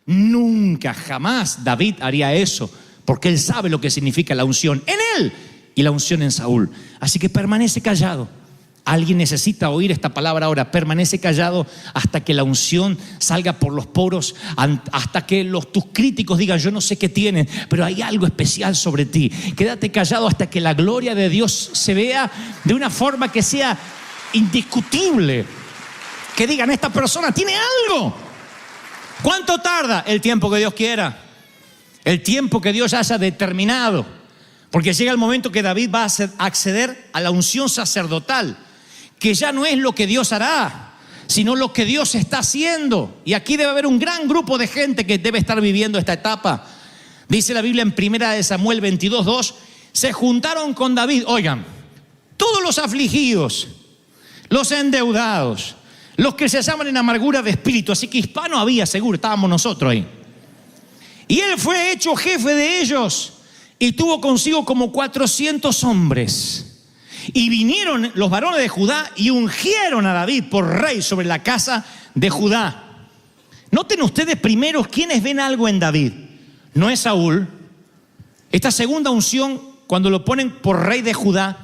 Nunca, jamás David haría eso, porque él sabe lo que significa la unción en él y la unción en Saúl. Así que permanece callado. Alguien necesita oír esta palabra ahora. Permanece callado hasta que la unción salga por los poros, hasta que tus críticos digan: yo no sé qué tienes, pero hay algo especial sobre ti. Quédate callado hasta que la gloria de Dios se vea de una forma que sea indiscutible. Que digan: esta persona tiene algo. ¿Cuánto tarda? El tiempo que Dios quiera, el tiempo que Dios haya determinado. Porque llega el momento que David va a acceder a la unción sacerdotal, que ya no es lo que Dios hará, sino lo que Dios está haciendo. Y aquí debe haber un gran grupo de gente que debe estar viviendo esta etapa. Dice la Biblia en 1 Samuel 22:2, se juntaron con David, oigan, todos los afligidos, los endeudados, los que se llaman en amargura de espíritu. Así que hispano había, seguro, estábamos nosotros ahí. Y él fue hecho jefe de ellos y tuvo consigo como 400 hombres. Y vinieron los varones de Judá y ungieron a David por rey sobre la casa de Judá. Noten ustedes primero quiénes ven algo en David. No es Saúl. Esta segunda unción, cuando lo ponen por rey de Judá,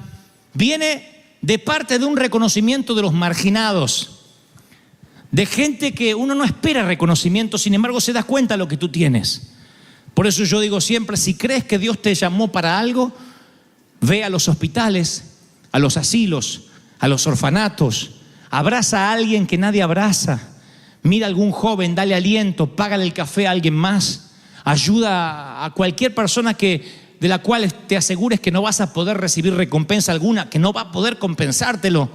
viene de parte de un reconocimiento de los marginados, de gente que uno no espera reconocimiento, sin embargo se da cuenta de lo que tú tienes. Por eso yo digo siempre: si crees que Dios te llamó para algo, ve a los hospitales, a los asilos, a los orfanatos, abraza a alguien que nadie abraza, mira a algún joven, dale aliento, págale el café a alguien más, ayuda a cualquier persona de la cual te asegures que no vas a poder recibir recompensa alguna, que no va a poder compensártelo.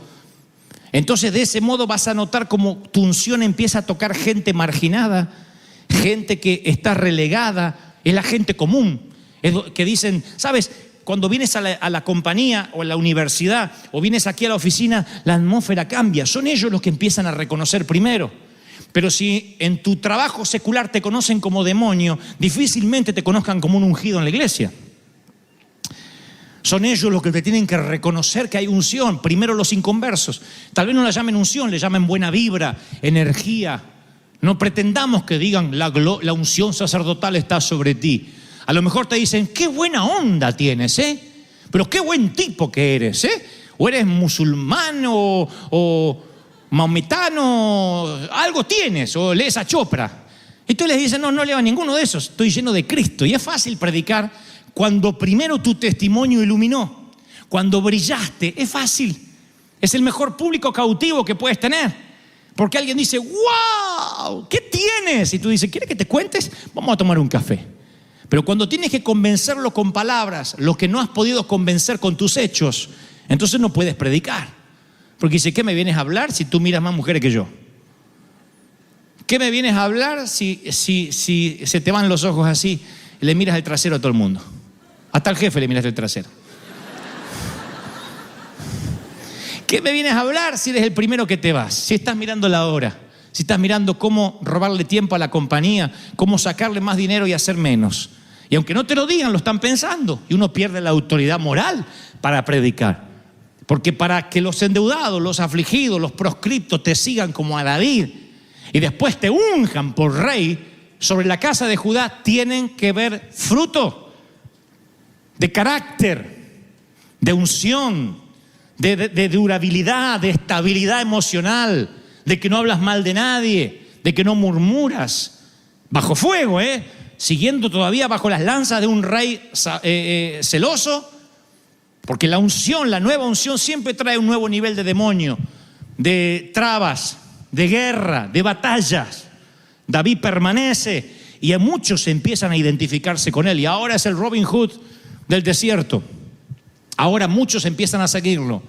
Entonces de ese modo vas a notar cómo tu unción empieza a tocar gente marginada, gente que está relegada. Es la gente común, es que dicen: ¿sabes? Cuando vienes a la compañía o a la universidad o vienes aquí a la oficina, la atmósfera cambia. Son ellos los que empiezan a reconocer primero. Pero si en tu trabajo secular te conocen como demonio, difícilmente te conozcan como un ungido en la iglesia. Son ellos los que te tienen que reconocer que hay unción. Primero los inconversos. Tal vez no la llamen unción, le llamen buena vibra, energía. No pretendamos que digan: la unción sacerdotal está sobre ti. A lo mejor te dicen: qué buena onda tienes, pero qué buen tipo que eres, o eres musulmán o maometano, algo tienes, o lees a Chopra. Y tú les dices: no leo a ninguno de esos, estoy lleno de Cristo. Y es fácil predicar cuando primero tu testimonio iluminó, cuando brillaste. Es fácil, es el mejor público cautivo que puedes tener. Porque alguien dice: ¡wow! ¿Qué tienes? Y tú dices: ¿quieres que te cuentes? Vamos a tomar un café. Pero cuando tienes que convencerlo con palabras, lo que no has podido convencer con tus hechos, entonces no puedes predicar. Porque dice, ¿qué me vienes a hablar si tú miras más mujeres que yo? ¿Qué me vienes a hablar si se te van los ojos así y le miras el trasero a todo el mundo? Hasta al jefe le miras el trasero. ¿Qué me vienes a hablar si eres el primero que te vas? Si estás mirando la hora, si estás mirando cómo robarle tiempo a la compañía, cómo sacarle más dinero y hacer menos. Y aunque no te lo digan, lo están pensando. Y uno pierde la autoridad moral para predicar. Porque para que los endeudados, los afligidos, los proscriptos te sigan como a David y después te unjan por rey sobre la casa de Judá, tienen que ver fruto de carácter, de unción, de durabilidad, de estabilidad emocional, de que no hablas mal de nadie, de que no murmuras, bajo fuego, siguiendo todavía bajo las lanzas de un rey celoso, porque la unción, la nueva unción siempre trae un nuevo nivel de demonio, de trabas, de guerra, de batallas. David permanece y a muchos empiezan a identificarse con él, y ahora es el Robin Hood del desierto. Ahora muchos empiezan a seguirlo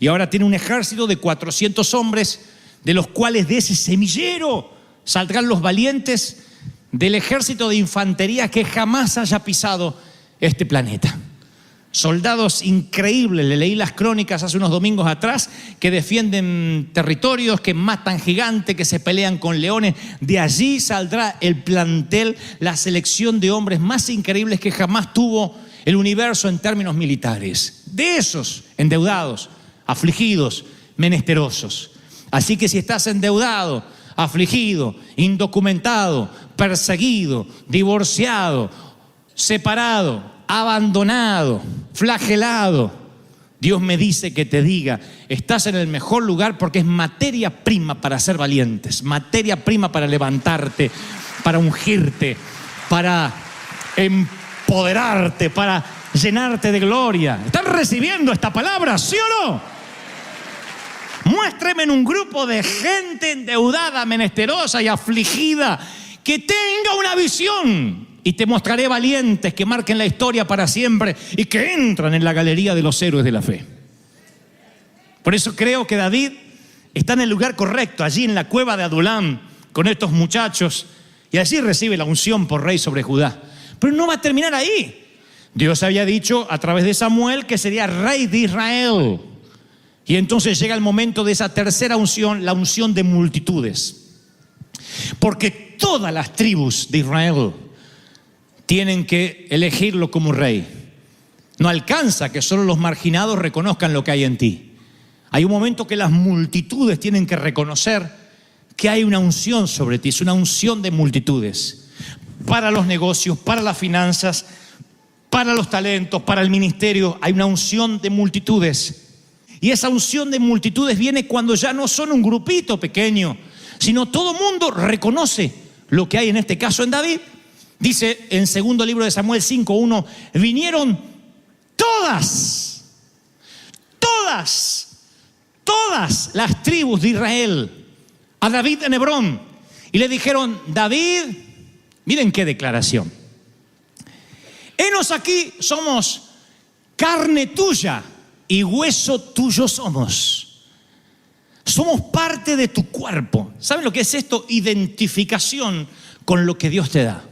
y ahora tiene un ejército de 400 hombres, de los cuales de ese semillero saldrán los valientes del ejército de infantería que jamás haya pisado este planeta. Soldados increíbles, le leí las crónicas hace unos domingos atrás, que defienden territorios, que matan gigantes, que se pelean con leones. De allí saldrá el plantel, la selección de hombres más increíbles que jamás tuvo el universo en términos militares. De esos endeudados, afligidos, menesterosos. Así que si estás endeudado, afligido, indocumentado, perseguido, divorciado, separado, abandonado, flagelado, Dios me dice que te diga, estás en el mejor lugar, porque es materia prima para ser valientes, materia prima para levantarte, para ungirte, para empoderarte, para llenarte de gloria. ¿Están recibiendo esta palabra, sí o no? Muéstreme en un grupo de gente endeudada, menesterosa y afligida que tenga una visión, y te mostraré valientes que marquen la historia para siempre y que entran en la galería de los héroes de la fe. Por eso creo que David está en el lugar correcto, allí en la cueva de Adulam, con estos muchachos, y allí recibe la unción por rey sobre Judá. Pero no va a terminar ahí. Dios había dicho a través de Samuel que sería rey de Israel. Y entonces llega el momento de esa tercera unción, la unción de multitudes. Porque todas las tribus de Israel tienen que elegirlo como rey. No alcanza que solo los marginados reconozcan lo que hay en ti. Hay un momento que las multitudes tienen que reconocer que hay una unción sobre ti. Es una unción de multitudes. Para los negocios, para las finanzas, para los talentos, para el ministerio, hay una unción de multitudes. Y esa unción de multitudes viene cuando ya no son un grupito pequeño, sino todo mundo reconoce lo que hay en este caso en David. Dice en segundo libro de Samuel 5:1, vinieron todas las tribus de Israel a David en Hebrón y le dijeron, David, miren qué declaración, henos aquí, somos carne tuya y hueso tuyo somos. Somos parte de tu cuerpo. ¿Saben lo que es esto? Identificación con lo que Dios te da.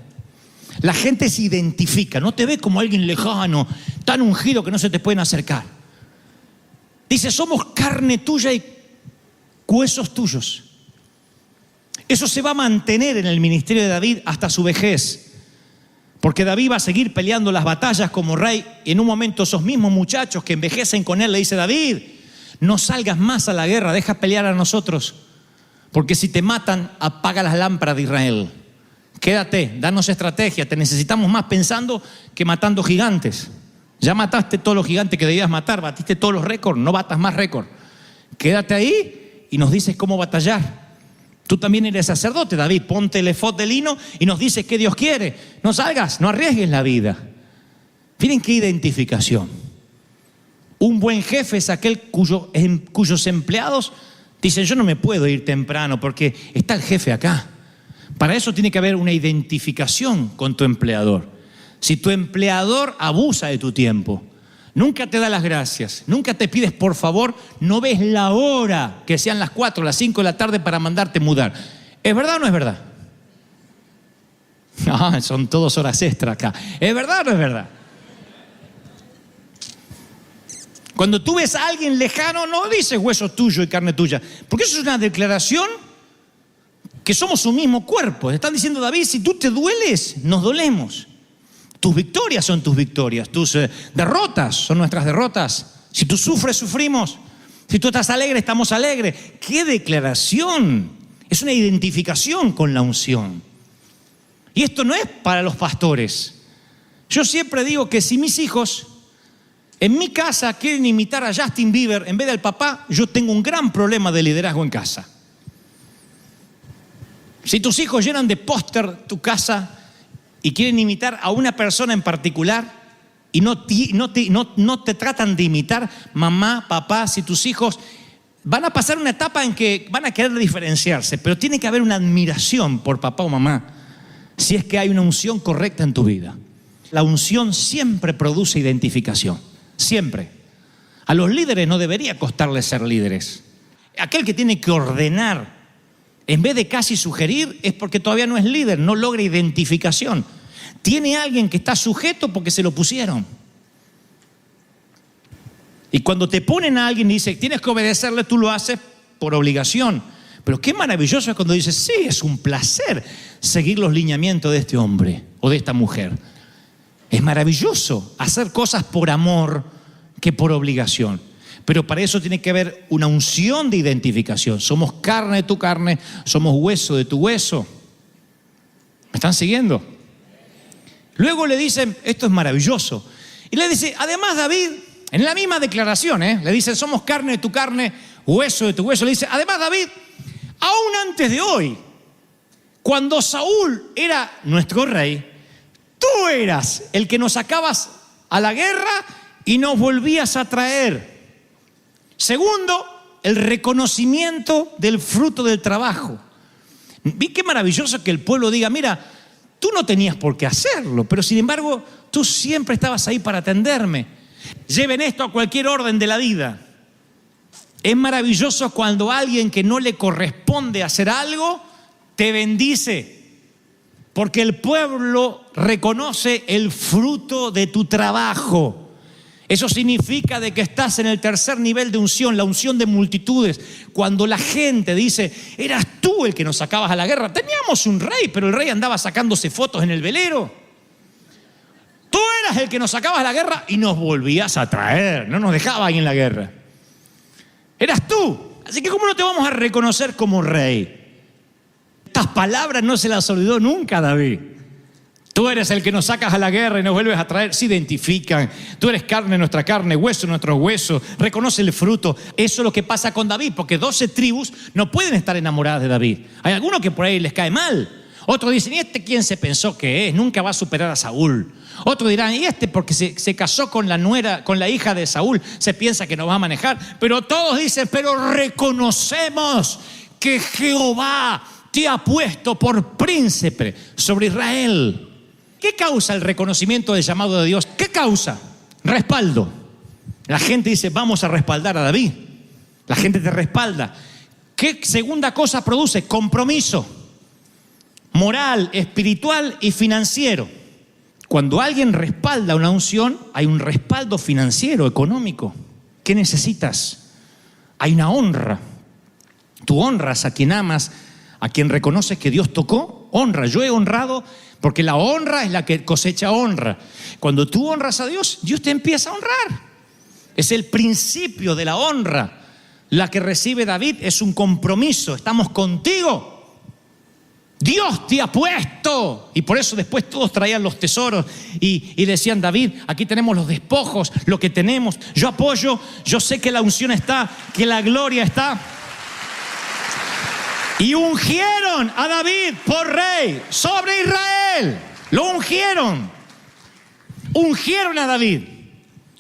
La gente se identifica, no te ve como alguien lejano, tan ungido que no se te pueden acercar. Dice, somos carne tuya y huesos tuyos. Eso se va a mantener en el ministerio de David hasta su vejez. Porque David va a seguir peleando las batallas como rey. Y en un momento esos mismos muchachos que envejecen con él le dice, David, no salgas más a la guerra, deja pelear a nosotros. Porque si te matan, apaga las lámparas de Israel. Quédate, danos estrategia, te necesitamos más pensando que matando gigantes. Ya mataste todos los gigantes que debías matar, batiste todos los récords, no batas más récords. Quédate ahí y nos dices cómo batallar. Tú también eres sacerdote, David, ponte el efod de lino y nos dices qué Dios quiere. No salgas, no arriesgues la vida. Miren qué identificación. Un buen jefe es aquel cuyos empleados dicen, yo no me puedo ir temprano porque está el jefe acá. Para eso tiene que haber una identificación con tu empleador. Si tu empleador abusa de tu tiempo, nunca te da las gracias, nunca te pides por favor, no ves la hora que sean las 4, las 5 de la tarde para mandarte mudar. ¿Es verdad o no es verdad? No, son todas horas extra acá. ¿Es verdad o no es verdad? Cuando tú ves a alguien lejano, no dices hueso tuyo y carne tuya, porque eso es una declaración que somos un mismo cuerpo. Están diciendo, David, si tú te dueles, nos dolemos. Tus victorias son tus victorias, tus derrotas son nuestras derrotas. Si tú sufres, sufrimos. Si tú estás alegre, estamos alegres. ¡Qué declaración! Es una identificación con la unción. Y esto no es para los pastores. Yo siempre digo que si mis hijos en mi casa quieren imitar a Justin Bieber en vez del papá, yo tengo un gran problema de liderazgo en casa. Si tus hijos llenan de póster tu casa y quieren imitar a una persona en particular y no te tratan de imitar, mamá, papá, si tus hijos van a pasar una etapa en que van a querer diferenciarse, pero tiene que haber una admiración por papá o mamá si es que hay una unción correcta en tu vida. La unción siempre produce identificación, siempre. A los líderes no debería costarles ser líderes. Aquel que tiene que ordenar en vez de casi sugerir es porque todavía no es líder, no logra identificación. Tiene alguien que está sujeto porque se lo pusieron. Y cuando te ponen a alguien y dice, tienes que obedecerle, tú lo haces por obligación. Pero qué maravilloso es cuando dices, sí, es un placer seguir los lineamientos de este hombre o de esta mujer. Es maravilloso hacer cosas por amor que por obligación. Pero para eso tiene que haber una unción de identificación. Somos carne de tu carne, somos hueso de tu hueso. ¿Me están siguiendo? Luego le dicen, esto es maravilloso. Y le dice, además David, en la misma declaración, le dice, somos carne de tu carne, hueso de tu hueso. Le dice, además David, aún antes de hoy, cuando Saúl era nuestro rey, tú eras el que nos sacabas a la guerra y nos volvías a traer. Segundo, el reconocimiento del fruto del trabajo. Vi qué maravilloso que el pueblo diga, mira, tú no tenías por qué hacerlo, pero sin embargo, tú siempre estabas ahí para atenderme. Lleven esto a cualquier orden de la vida. Es maravilloso cuando alguien que no le corresponde hacer algo, te bendice. Porque el pueblo reconoce el fruto de tu trabajo. Eso significa de que estás en el tercer nivel de unción, la unción de multitudes. Cuando la gente dice, eras tú el que nos sacabas a la guerra. Teníamos un rey, pero el rey andaba sacándose fotos en el velero. Tú eras el que nos sacabas a la guerra y nos volvías a traer. No nos dejabas ahí en la guerra. Eras tú. Así que ¿cómo no te vamos a reconocer como rey? Estas palabras no se las olvidó nunca David. Tú eres el que nos sacas a la guerra y nos vuelves a traer. Se identifican. Tú eres carne de nuestra carne, hueso de nuestros huesos. Reconoce el fruto. Eso es lo que pasa con David, porque 12 tribus no pueden estar enamoradas de David. Hay algunos que por ahí les cae mal. Otros dicen, ¿y este quién se pensó que es? Nunca va a superar a Saúl. Otros dirán, ¿y este porque se casó con la nuera, con la hija de Saúl, se piensa que nos va a manejar? Pero todos dicen, pero reconocemos que Jehová te ha puesto por príncipe sobre Israel. ¿Qué causa el reconocimiento del llamado de Dios? ¿Qué causa? Respaldo. La gente dice, vamos a respaldar a David. La gente te respalda. ¿Qué segunda cosa produce? Compromiso. Moral, espiritual y financiero. Cuando alguien respalda una unción, hay un respaldo financiero, económico. ¿Qué necesitas? Hay una honra. Tú honras a quien amas, a quien reconoces que Dios tocó. Honra. Yo he honrado porque la honra es la que cosecha honra. Cuando tú honras a Dios, Dios te empieza a honrar. Es el principio de la honra. La que recibe David es un compromiso. Estamos contigo. Dios te ha puesto. Y por eso después todos traían los tesoros y decían, David, aquí tenemos los despojos, lo que tenemos. Yo apoyo, yo sé que la unción está, que la gloria está. Y ungieron a David por rey sobre Israel. Lo ungieron. Ungieron a David.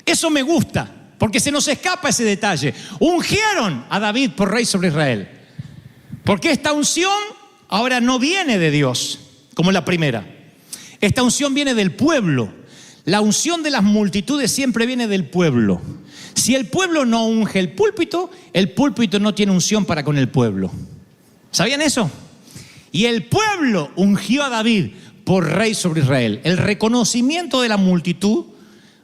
Eso me gusta, porque se nos escapa ese detalle. Ungieron a David por rey sobre Israel. Porque esta unción ahora no viene de Dios, como la primera. Esta unción viene del pueblo. La unción de las multitudes siempre viene del pueblo. Si el pueblo no unge el púlpito no tiene unción para con el pueblo. ¿Sabían eso? Y el pueblo ungió a David por rey sobre Israel. El reconocimiento de la multitud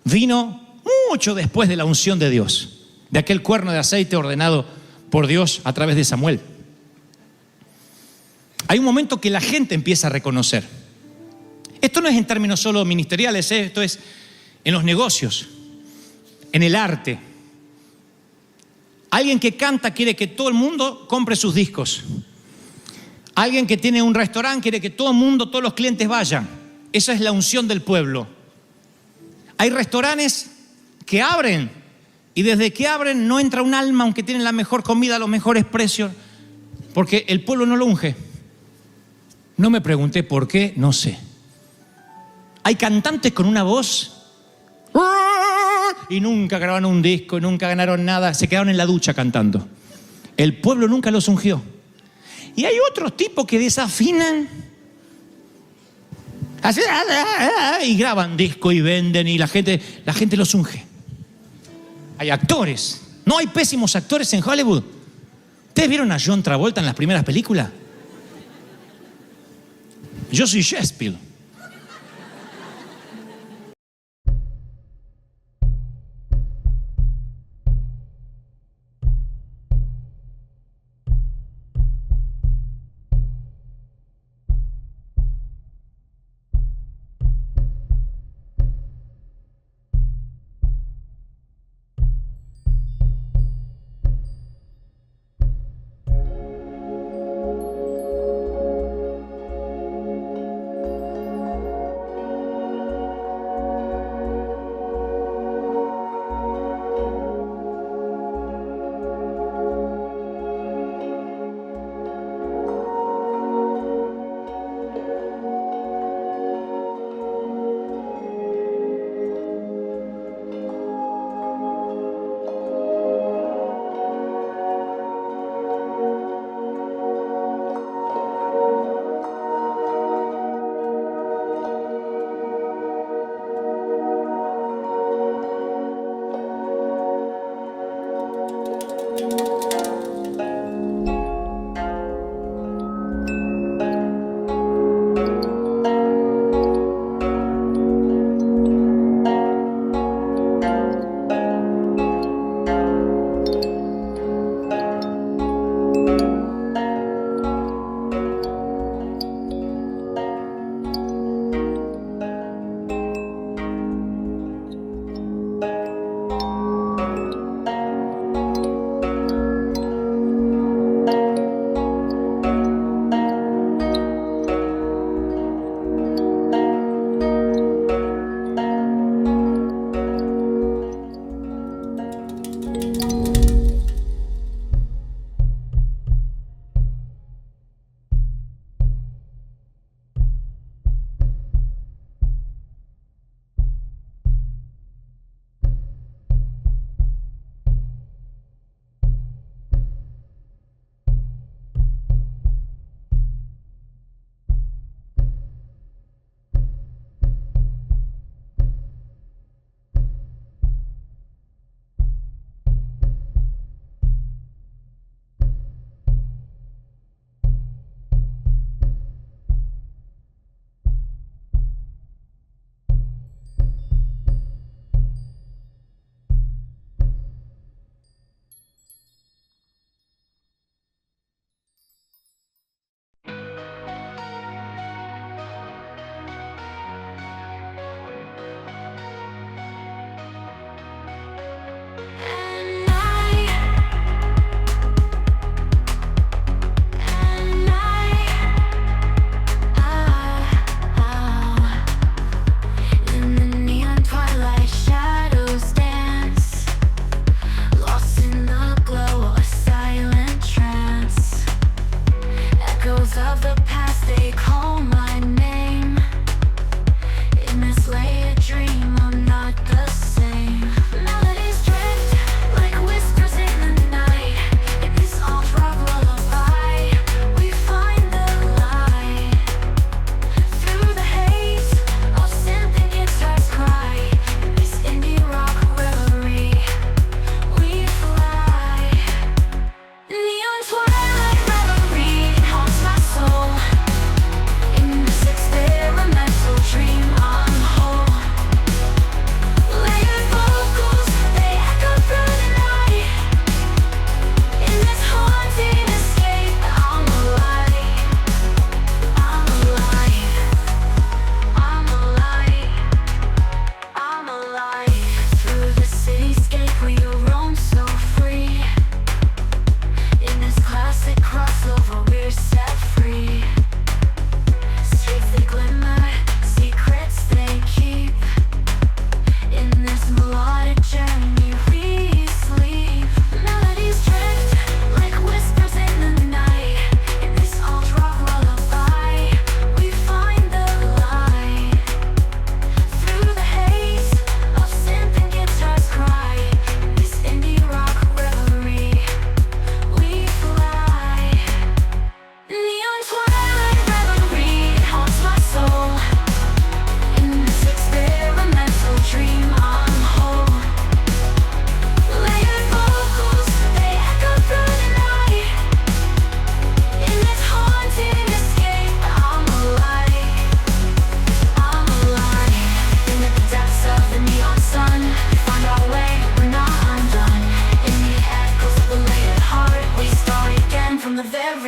vino mucho después de la unción de Dios, de aquel cuerno de aceite ordenado por Dios a través de Samuel. Hay un momento que la gente empieza a reconocer. Esto no es en términos solo ministeriales, esto es en los negocios, en el arte. Alguien que canta quiere que todo el mundo compre sus discos. Alguien que tiene un restaurante quiere que todo el mundo, todos los clientes vayan. Esa es la unción del pueblo. Hay restaurantes que abren y desde que abren no entra un alma aunque tienen la mejor comida, los mejores precios, porque el pueblo no lo unge. No me pregunté por qué, no sé. Hay cantantes con una voz y nunca grabaron un disco, nunca ganaron nada, se quedaron en la ducha cantando. El pueblo nunca los ungió. Y hay otros tipos que desafinan y graban disco y venden y la gente los unge. Hay actores. No hay pésimos actores en Hollywood. ¿Ustedes vieron a John Travolta en las primeras películas? Yo soy Shakespeare.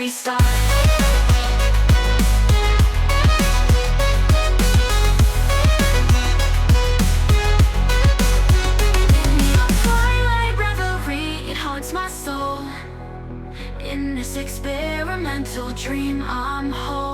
star. Twilight reverie, it haunts my soul. In this experimental dream I'm whole.